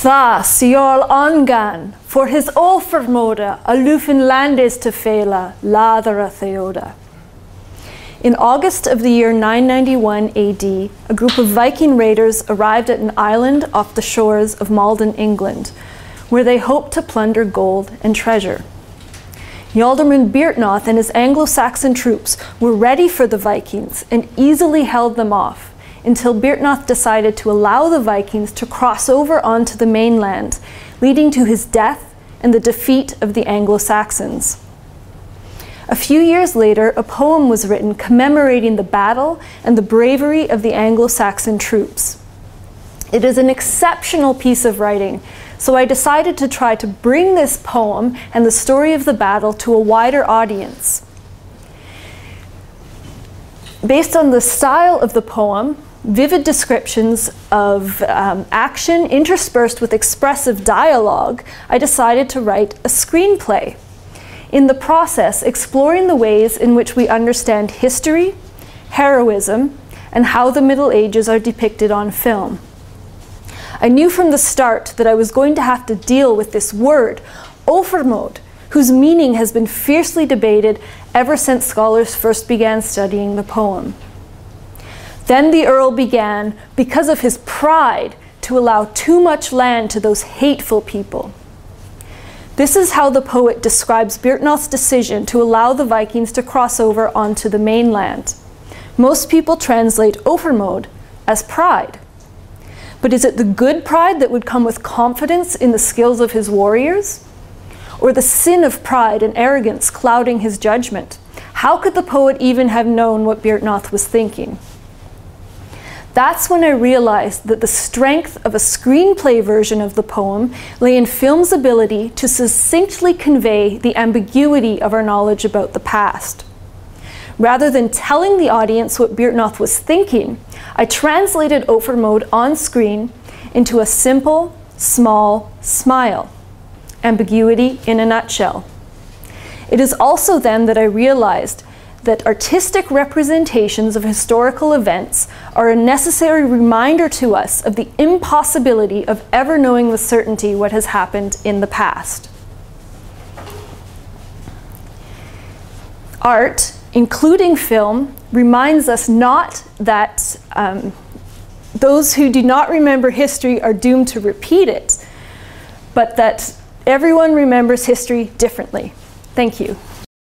Thus Jarl Angan, for his offermode, a lufen landes te fela, ladera theoda. In August of the year 991 AD, a group of Viking raiders arrived at an island off the shores of Maldon, England, where they hoped to plunder gold and treasure. Ealdorman Byrhtnoth and his Anglo-Saxon troops were ready for the Vikings and easily held them off until Byrhtnoth decided to allow the Vikings to cross over onto the mainland, leading to his death and the defeat of the Anglo-Saxons. A few years later, a poem was written commemorating the battle and the bravery of the Anglo-Saxon troops. It is an exceptional piece of writing, so I decided to try to bring this poem and the story of the battle to a wider audience. Based on the style of the poem, vivid descriptions of action interspersed with expressive dialogue, I decided to write a screenplay. In the process, exploring the ways in which we understand history, heroism, and how the Middle Ages are depicted on film. I knew from the start that I was going to have to deal with this word, offermode, whose meaning has been fiercely debated ever since scholars first began studying the poem. Then the Earl began, because of his pride, to allow too much land to those hateful people. This is how the poet describes Byrhtnoth's decision to allow the Vikings to cross over onto the mainland. Most people translate offermode as pride. But is it the good pride that would come with confidence in the skills of his warriors? Or the sin of pride and arrogance clouding his judgment? How could the poet even have known what Byrhtnoth was thinking? That's when I realized that the strength of a screenplay version of the poem lay in film's ability to succinctly convey the ambiguity of our knowledge about the past. Rather than telling the audience what Byrhtnoth was thinking, I translated offermode on screen into a simple, small smile. Ambiguity in a nutshell. It is also then that I realized that artistic representations of historical events are a necessary reminder to us of the impossibility of ever knowing with certainty what has happened in the past. Art, including film, reminds us not that those who do not remember history are doomed to repeat it, but that everyone remembers history differently. Thank you.